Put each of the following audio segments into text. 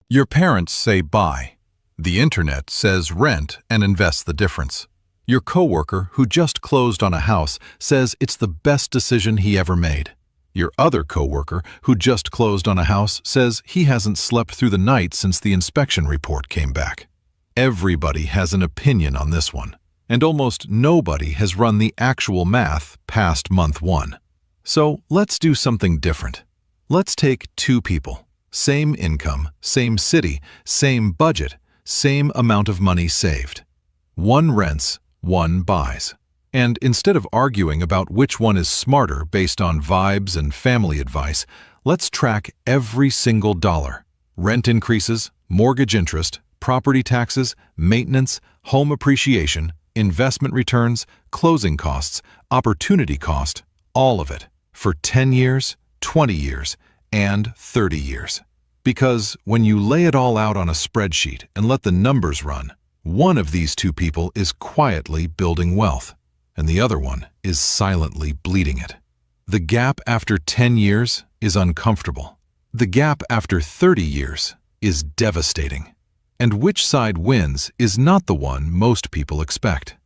Your parents say buy. The internet says rent and invest the difference. Your coworker who just closed on a house says it's the best decision he ever made. Your other coworker who just closed on a house says he hasn't slept through the night since the inspection report came back. Everybody has an opinion on this one, and almost nobody has run the actual math past month one. So let's do something different. Let's take two people, same income, same city, same budget, same amount of money saved. One rents, one buys. And instead of arguing about which one is smarter based on vibes and family advice, let's track every single dollar. Rent increases, mortgage interest, property taxes, maintenance, home appreciation, investment returns, closing costs, opportunity cost, all of it, for 10 years, 20 years, and 30 years. Because when you lay it all out on a spreadsheet and let the numbers run, one of these two people is quietly building wealth, and the other one is silently bleeding it. The gap after 10 years is uncomfortable. The gap after 30 years is devastating. And which side wins is not the one most people expect.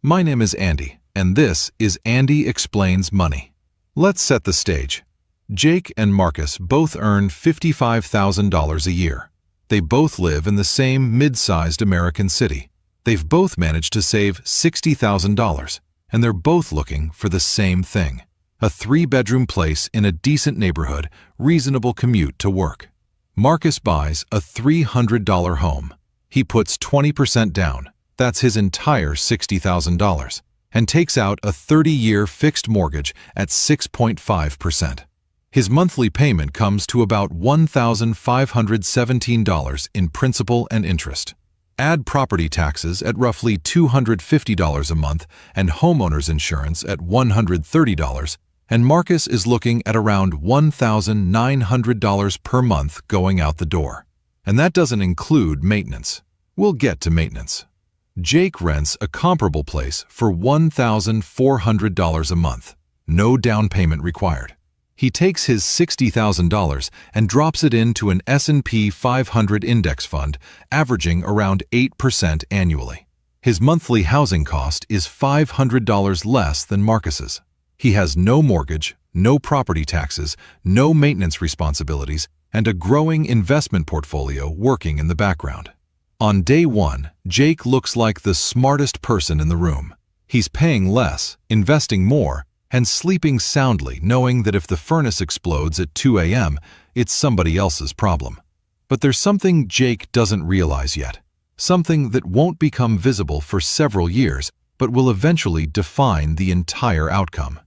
My name is Andy, and this is Andy Explains Money. Let's set the stage. Jake and Marcus both earn $55,000 a year. They both live in the same mid-sized American city. They've both managed to save $60,000, and they're both looking for the same thing: a 3-bedroom place in a decent neighborhood, reasonable commute to work. Marcus buys a $300 home. He puts 20% down, that's his entire $60,000, and takes out a 30-year fixed mortgage at 6.5%. His monthly payment comes to about $1,517 in principal and interest. Add property taxes at roughly $250 a month and homeowner's insurance at $130, and Marcus is looking at around $1,900 per month going out the door. And that doesn't include maintenance. We'll get to maintenance. Jake rents a comparable place for $1,400 a month. No down payment required. He takes his $60,000 and drops it into an S&P 500 index fund, averaging around 8% annually. His monthly housing cost is $500 less than Marcus's. He has no mortgage, no property taxes, no maintenance responsibilities, and a growing investment portfolio working in the background. On day one, Jake looks like the smartest person in the room. He's paying less, investing more, and sleeping soundly, knowing that if the furnace explodes at 2 a.m., it's somebody else's problem. But there's something Jake doesn't realize yet, something that won't become visible for several years, but will eventually define the entire outcome.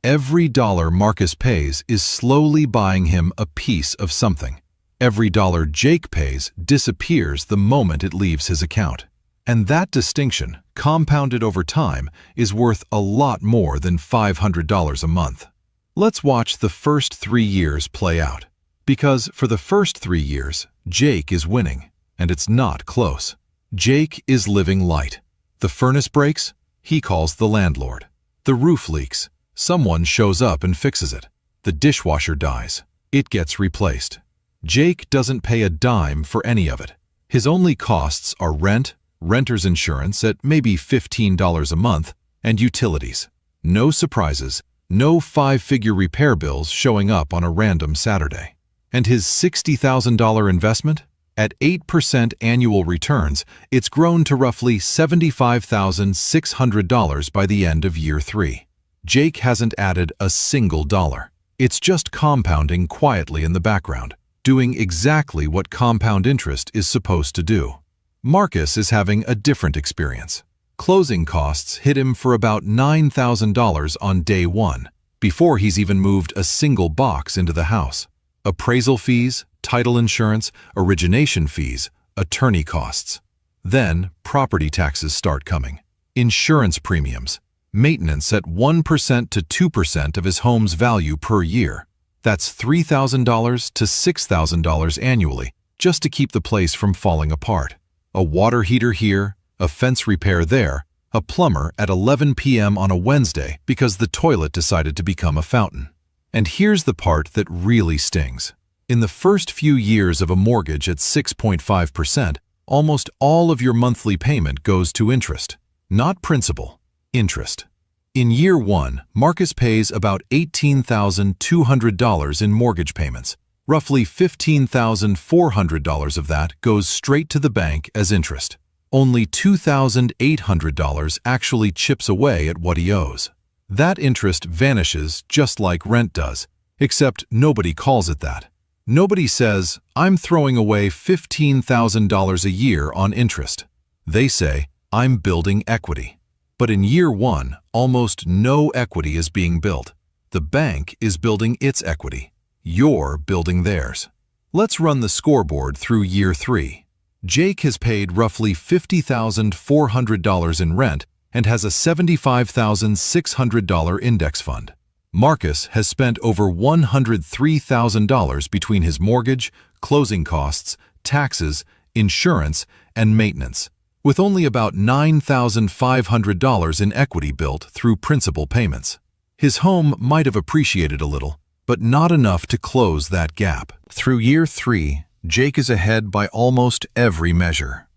Every dollar Marcus pays is slowly buying him a piece of something. Every dollar Jake pays disappears the moment it leaves his account. And that distinction, compounded over time, is worth a lot more than $500 a month. Let's watch the first 3 years play out. Because for the first 3 years, Jake is winning, and it's not close. Jake is living light. The furnace breaks, he calls the landlord. The roof leaks, someone shows up and fixes it. The dishwasher dies, it gets replaced. Jake doesn't pay a dime for any of it. His only costs are rent, renter's insurance at maybe $15 a month, and utilities. No surprises, no 5-figure repair bills showing up on a random Saturday. And his $60,000 investment? At 8% annual returns, it's grown to roughly $75,600 by the end of year 3. Jake hasn't added a single dollar. It's just compounding quietly in the background, doing exactly what compound interest is supposed to do. Marcus is having a different experience. Closing costs hit him for about $9,000 on day one, before he's even moved a single box into the house. Appraisal fees, title insurance, origination fees, attorney costs. Then property taxes start coming. Insurance premiums. Maintenance at 1% to 2% of his home's value per year. That's $3,000 to $6,000 annually, just to keep the place from falling apart. A water heater here, a fence repair there, a plumber at 11 p.m. on a Wednesday because the toilet decided to become a fountain. And here's the part that really stings. In the first few years of a mortgage at 6.5%, almost all of your monthly payment goes to interest, not principal, interest. In year 1, Marcus pays about $18,200 in mortgage payments. Roughly $15,400 of that goes straight to the bank as interest. Only $2,800 actually chips away at what he owes. That interest vanishes just like rent does, except nobody calls it that. Nobody says, "I'm throwing away $15,000 a year on interest." They say, "I'm building equity." But in year 1, almost no equity is being built. The bank is building its equity. You're building theirs. Let's run the scoreboard through year 3. Jake has paid roughly $50,400 in rent and has a $75,600 index fund. Marcus has spent over $103,000 between his mortgage, closing costs, taxes, insurance, and maintenance, with only about $9,500 in equity built through principal payments. His home might have appreciated a little, but not enough to close that gap. Through year 3, Jake is ahead by almost every measure.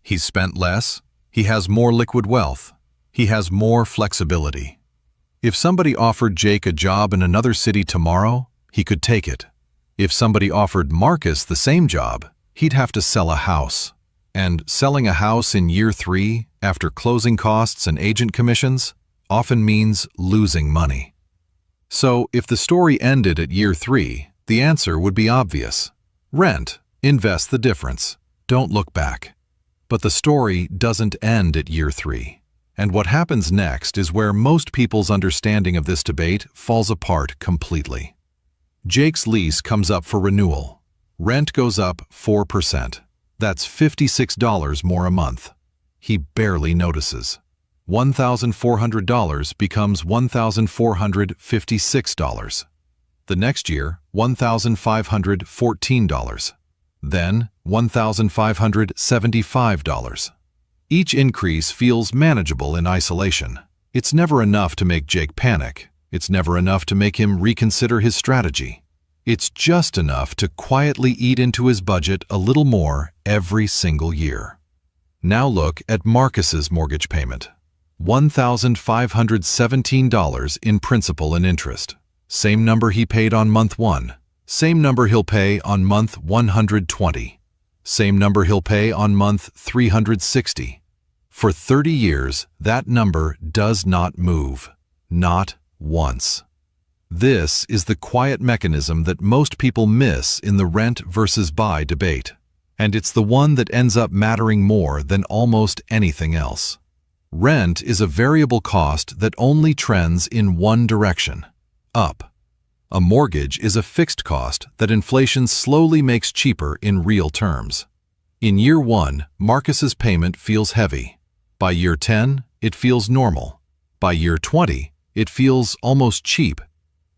He's spent less, he has more liquid wealth, he has more flexibility. If somebody offered Jake a job in another city tomorrow, he could take it. If somebody offered Marcus the same job, he'd have to sell a house. And selling a house in year 3, after closing costs and agent commissions, often means losing money. So, if the story ended at year 3, the answer would be obvious. Rent, invest the difference, don't look back. But the story doesn't end at year 3. And what happens next is where most people's understanding of this debate falls apart completely. Jake's lease comes up for renewal. Rent goes up 4%. That's $56 more a month. He barely notices. $1,400 becomes $1,456. The next year, $1,514. Then, $1,575. Each increase feels manageable in isolation. It's never enough to make Jake panic. It's never enough to make him reconsider his strategy. It's just enough to quietly eat into his budget a little more every single year. Now look at Marcus's mortgage payment. $1,517 in principal and interest. Same number he paid on month 1. Same number he'll pay on month 120. Same number he'll pay on month 360. For 30 years, that number does not move. Not once. This is the quiet mechanism that most people miss in the rent versus buy debate. And it's the one that ends up mattering more than almost anything else. Rent is a variable cost that only trends in one direction, up. A mortgage is a fixed cost that inflation slowly makes cheaper in real terms. In year 1, Marcus's payment feels heavy. By year 10, it feels normal. By year 20, it feels almost cheap.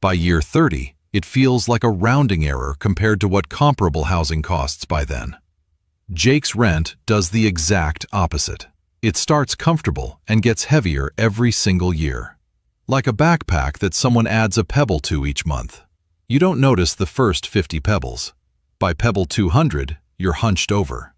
By year 30, it feels like a rounding error compared to what comparable housing costs by then. Jake's rent does the exact opposite. It starts comfortable and gets heavier every single year. Like a backpack that someone adds a pebble to each month. You don't notice the first 50 pebbles. By pebble 200, you're hunched over.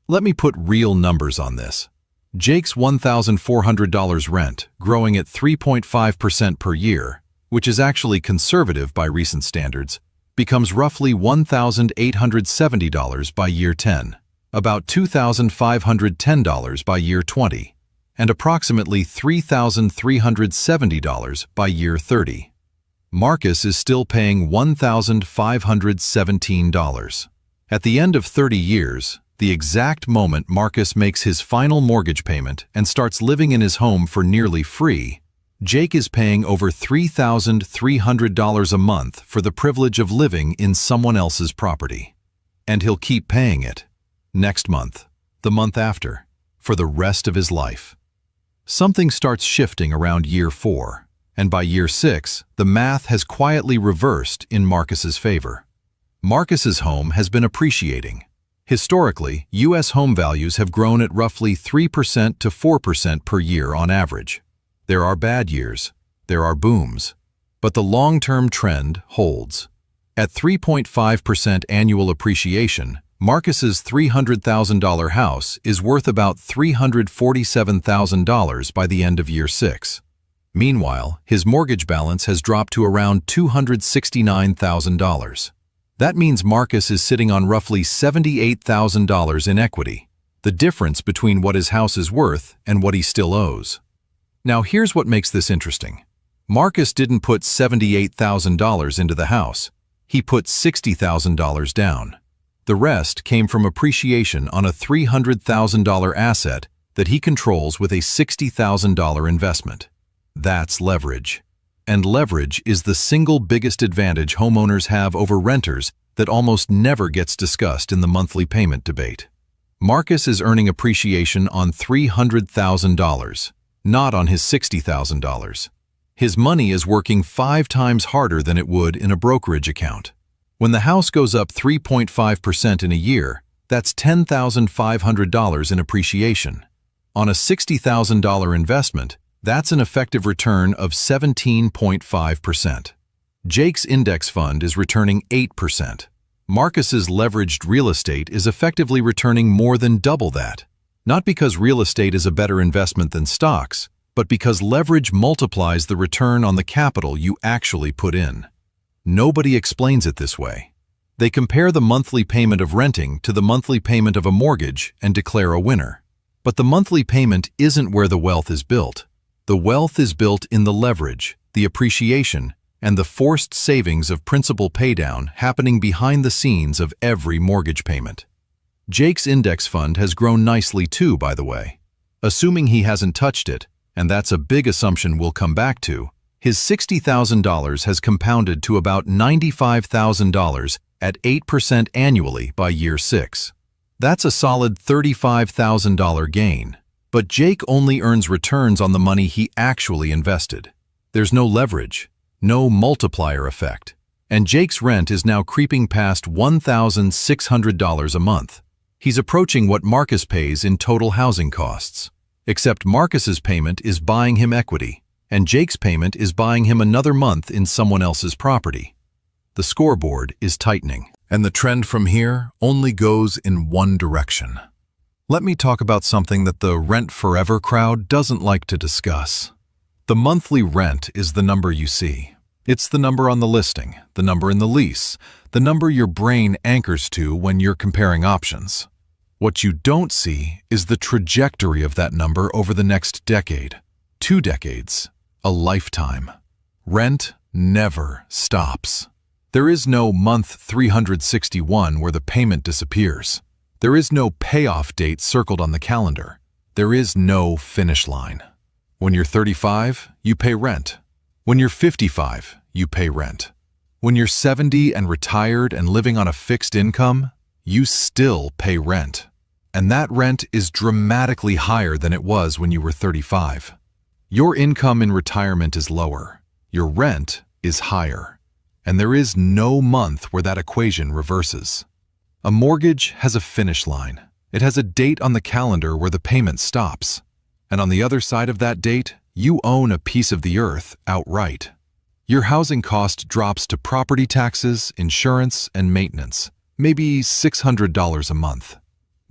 Let me put real numbers on this. Jake's $1,400 rent, growing at 3.5% per year, which is actually conservative by recent standards, becomes roughly $1,870 by year 10. About $2,510 by year 20, and approximately $3,370 by year 30. Marcus is still paying $1,517. At the end of 30 years, the exact moment Marcus makes his final mortgage payment and starts living in his home for nearly free, Jake is paying over $3,300 a month for the privilege of living in someone else's property. And he'll keep paying it. Next month, the month after, for the rest of his life. Something starts shifting around year 4, and by year 6, the math has quietly reversed in Marcus's favor. Marcus's home has been appreciating. Historically, U.S. home values have grown at roughly 3% to 4% per year on average. There are bad years, there are booms, but the long-term trend holds. At 3.5% annual appreciation, Marcus's $300,000 house is worth about $347,000 by the end of year 6. Meanwhile, his mortgage balance has dropped to around $269,000. That means Marcus is sitting on roughly $78,000 in equity, the difference between what his house is worth and what he still owes. Now here's what makes this interesting. Marcus didn't put $78,000 into the house. He put $60,000 down. The rest came from appreciation on a $300,000 asset that he controls with a $60,000 investment. That's leverage. And leverage is the single biggest advantage homeowners have over renters that almost never gets discussed in the monthly payment debate. Marcus is earning appreciation on $300,000, not on his $60,000. His money is working 5 times harder than it would in a brokerage account. When the house goes up 3.5% in a year, that's $10,500 in appreciation. On a $60,000 investment, that's an effective return of 17.5%. Jake's index fund is returning 8%. Marcus's leveraged real estate is effectively returning more than double that. Not because real estate is a better investment than stocks, but because leverage multiplies the return on the capital you actually put in. Nobody explains it this way. They compare the monthly payment of renting to the monthly payment of a mortgage and declare a winner. But the monthly payment isn't where the wealth is built. The wealth is built in the leverage, the appreciation, and the forced savings of principal paydown happening behind the scenes of every mortgage payment. Jake's index fund has grown nicely too, by the way. Assuming he hasn't touched it, and that's a big assumption we'll come back to, his $60,000 has compounded to about $95,000 at 8% annually by year 6. That's a solid $35,000 gain. But Jake only earns returns on the money he actually invested. There's no leverage, no multiplier effect, and Jake's rent is now creeping past $1,600 a month. He's approaching what Marcus pays in total housing costs. Except Marcus's payment is buying him equity, and Jake's payment is buying him another month in someone else's property. The scoreboard is tightening, and the trend from here only goes in one direction. Let me talk about something that the Rent Forever crowd doesn't like to discuss. The monthly rent is the number you see. It's the number on the listing, the number in the lease, the number your brain anchors to when you're comparing options. What you don't see is the trajectory of that number over the next decade, 2 decades, a lifetime. Rent never stops. There is no month 361 where the payment disappears. There is no payoff date circled on the calendar. There is no finish line. When you're 35, you pay rent. When you're 55, you pay rent. When you're 70 and retired and living on a fixed income, you still pay rent. And that rent is dramatically higher than it was when you were 35. Your income in retirement is lower. Your rent is higher. And there is no month where that equation reverses. A mortgage has a finish line. It has a date on the calendar where the payment stops. And on the other side of that date, you own a piece of the earth outright. Your housing cost drops to property taxes, insurance, and maintenance, maybe $600 a month.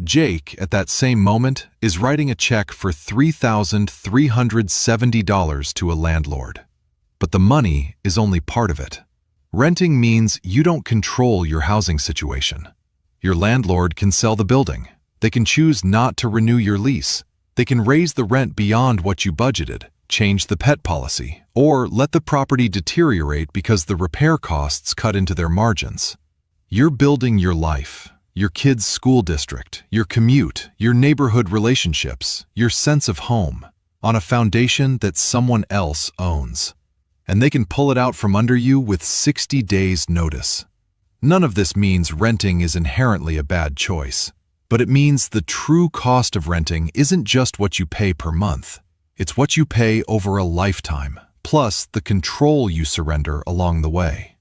Jake, at that same moment, is writing a check for $3,370 to a landlord. But the money is only part of it. Renting means you don't control your housing situation. Your landlord can sell the building. They can choose not to renew your lease. They can raise the rent beyond what you budgeted, change the pet policy, or let the property deteriorate because the repair costs cut into their margins. You're building your life, your kid's school district, your commute, your neighborhood relationships, your sense of home, on a foundation that someone else owns. And they can pull it out from under you with 60 days' notice. None of this means renting is inherently a bad choice, but it means the true cost of renting isn't just what you pay per month. It's what you pay over a lifetime, plus the control you surrender along the way.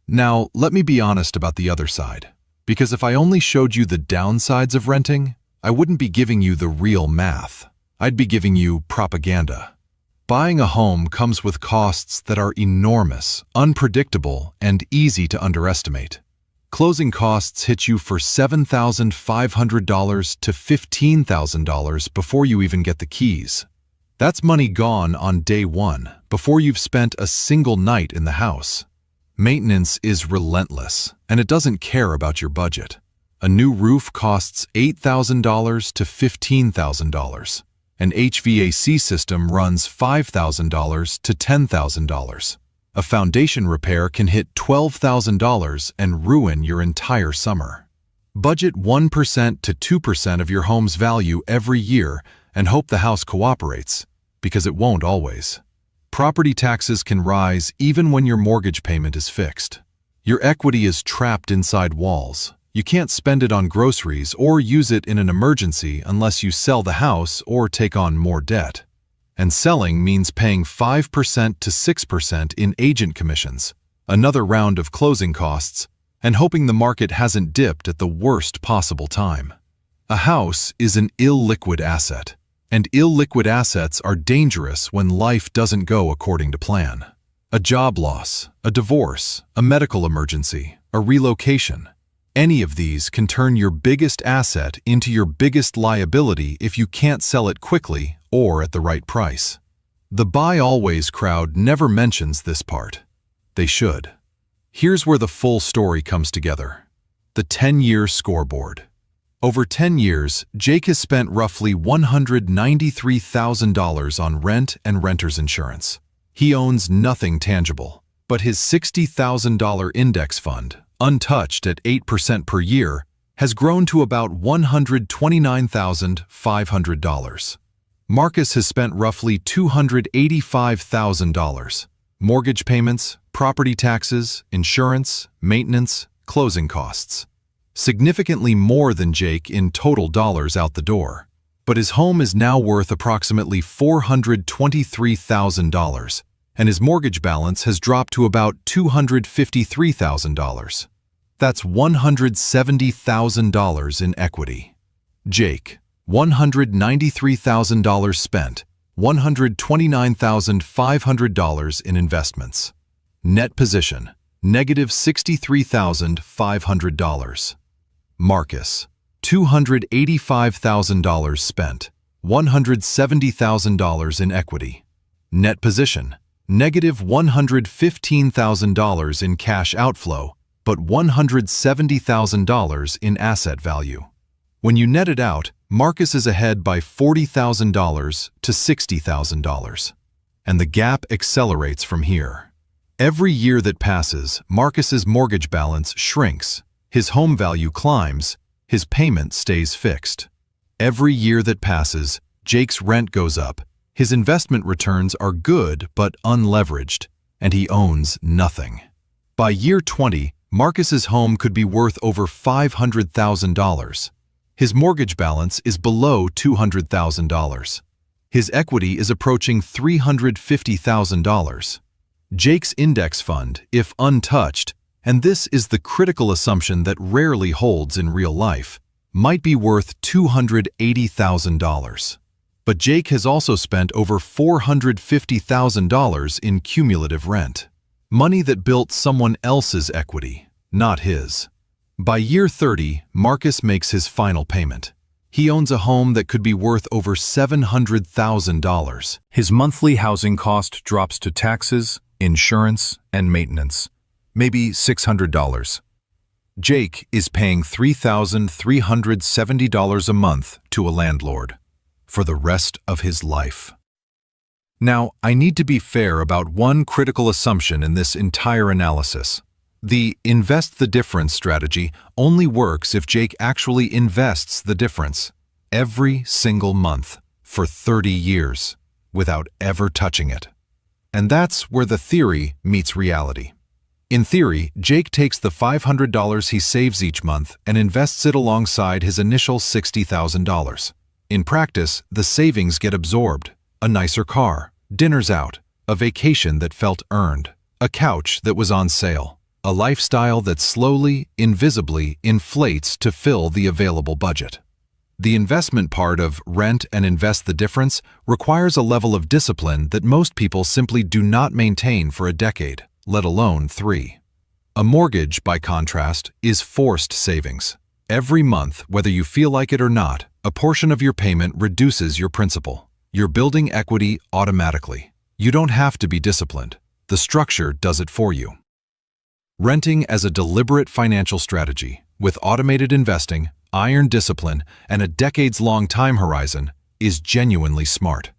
Now, let me be honest about the other side. Because if I only showed you the downsides of renting, I wouldn't be giving you the real math. I'd be giving you propaganda. Buying a home comes with costs that are enormous, unpredictable, and easy to underestimate. Closing costs hit you for $7,500 to $15,000 before you even get the keys. That's money gone on day one, before you've spent a single night in the house. Maintenance is relentless, and it doesn't care about your budget. A new roof costs $8,000 to $15,000. An HVAC system runs $5,000 to $10,000. A foundation repair can hit $12,000 and ruin your entire summer. Budget 1% to 2% of your home's value every year and hope the house cooperates, because it won't always. Property taxes can rise even when your mortgage payment is fixed. Your equity is trapped inside walls. You can't spend it on groceries or use it in an emergency unless you sell the house or take on more debt. And selling means paying 5% to 6% in agent commissions, another round of closing costs, and hoping the market hasn't dipped at the worst possible time. A house is an illiquid asset, and illiquid assets are dangerous when life doesn't go according to plan. A job loss, a divorce, a medical emergency, a relocation. Any of these can turn your biggest asset into your biggest liability if you can't sell it quickly or at the right price. The buy always crowd never mentions this part. They should. Here's where the full story comes together. The 10-year scoreboard. Over 10 years, Jake has spent roughly $193,000 on rent and renter's insurance. He owns nothing tangible, but his $60,000 index fund, untouched at 8% per year, has grown to about $129,500. Marcus has spent roughly $285,000. Mortgage payments, property taxes, insurance, maintenance, closing costs. Significantly more than Jake in total dollars out the door. But his home is now worth approximately $423,000, and his mortgage balance has dropped to about $253,000. That's $170,000 in equity. Jake, $193,000 spent, $129,500 in investments. Net position, negative $63,500. Marcus, $285,000 spent, $170,000 in equity. Net position, negative $115,000 in cash outflow, but $170,000 in asset value. When you net it out, Marcus is ahead by $40,000 to $60,000. And the gap accelerates from here. Every year that passes, Marcus's mortgage balance shrinks, his home value climbs, his payment stays fixed. Every year that passes, Jake's rent goes up, his investment returns are good but unleveraged, and he owns nothing. By year 20, Marcus's home could be worth over $500,000. His mortgage balance is below $200,000. His equity is approaching $350,000. Jake's index fund, if untouched, and this is the critical assumption that rarely holds in real life, might be worth $280,000. But Jake has also spent over $450,000 in cumulative rent. Money that built someone else's equity, not his. By year 30, Marcus makes his final payment. He owns a home that could be worth over $700,000. His monthly housing cost drops to taxes, insurance, and maintenance, maybe $600. Jake is paying $3,370 a month to a landlord for the rest of his life. Now, I need to be fair about one critical assumption in this entire analysis. The invest the difference strategy only works if Jake actually invests the difference every single month for 30 years without ever touching it. And that's where the theory meets reality. In theory, Jake takes the $500 he saves each month and invests it alongside his initial $60,000. In practice, the savings get absorbed. A nicer car, dinners out, a vacation that felt earned, a couch that was on sale. A lifestyle that slowly, invisibly inflates to fill the available budget. The investment part of rent and invest the difference requires a level of discipline that most people simply do not maintain for a decade, let alone 3. A mortgage, by contrast, is forced savings. Every month, whether you feel like it or not, a portion of your payment reduces your principal. You're building equity automatically. You don't have to be disciplined. The structure does it for you. Renting as a deliberate financial strategy, with automated investing, iron discipline, and a decades-long time horizon, is genuinely smart.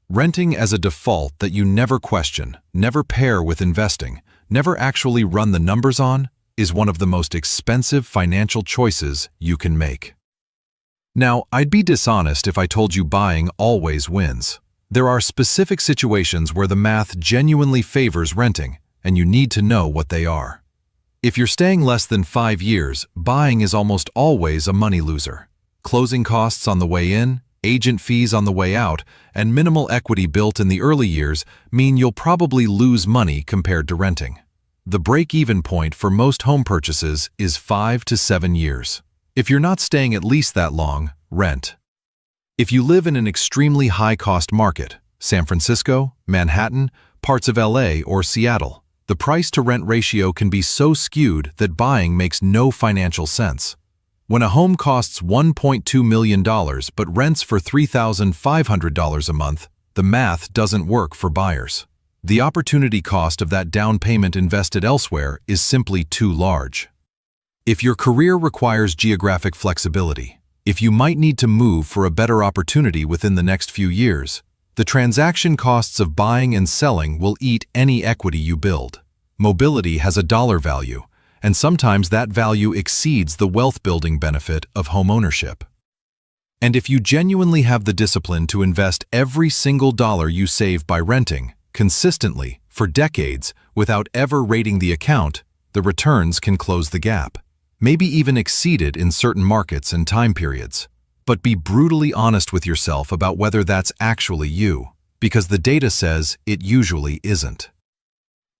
Renting as a default that you never question, never pair with investing, never actually run the numbers on, is one of the most expensive financial choices you can make. Now, I'd be dishonest if I told you buying always wins. There are specific situations where the math genuinely favors renting, and you need to know what they are. If you're staying less than 5 years, buying is almost always a money loser. Closing costs on the way in, agent fees on the way out, and minimal equity built in the early years mean you'll probably lose money compared to renting. The break-even point for most home purchases is 5 to 7 years. If you're not staying at least that long, rent. If you live in an extremely high-cost market, San Francisco, Manhattan, parts of LA, or Seattle, the price-to-rent ratio can be so skewed that buying makes no financial sense. When a home costs $1.2 million but rents for $3,500 a month, the math doesn't work for buyers. The opportunity cost of that down payment invested elsewhere is simply too large. If your career requires geographic flexibility, if you might need to move for a better opportunity within the next few years, the transaction costs of buying and selling will eat any equity you build. Mobility has a dollar value, and sometimes that value exceeds the wealth-building benefit of homeownership. And if you genuinely have the discipline to invest every single dollar you save by renting, consistently, for decades, without ever rating the account, the returns can close the gap, maybe even exceed it in certain markets and time periods. But be brutally honest with yourself about whether that's actually you, because the data says it usually isn't.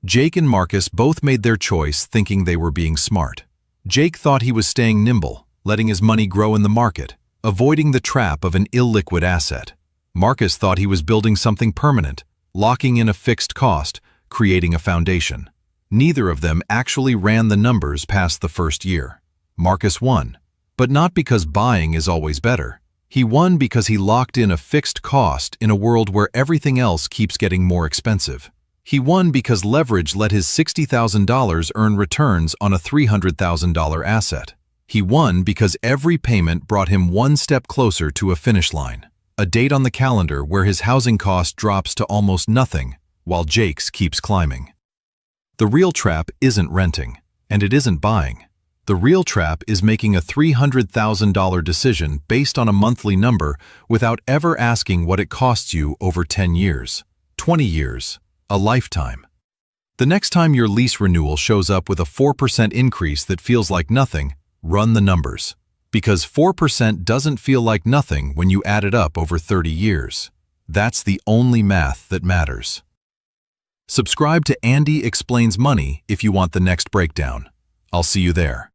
Jake and Marcus both made their choice thinking they were being smart. Jake thought he was staying nimble, letting his money grow in the market, avoiding the trap of an illiquid asset. Marcus thought he was building something permanent, locking in a fixed cost, creating a foundation. Neither of them actually ran the numbers past the first year. Marcus won, but not because buying is always better. He won because he locked in a fixed cost in a world where everything else keeps getting more expensive. He won because leverage let his $60,000 earn returns on a $300,000 asset. He won because every payment brought him one step closer to a finish line, a date on the calendar where his housing cost drops to almost nothing, while Jake's keeps climbing. The real trap isn't renting, and it isn't buying. The real trap is making a $300,000 decision based on a monthly number without ever asking what it costs you over 10 years, 20 years, a lifetime. The next time your lease renewal shows up with a 4% increase that feels like nothing, run the numbers. Because 4% doesn't feel like nothing when you add it up over 30 years. That's the only math that matters. Subscribe to Andy Explains Money if you want the next breakdown. I'll see you there.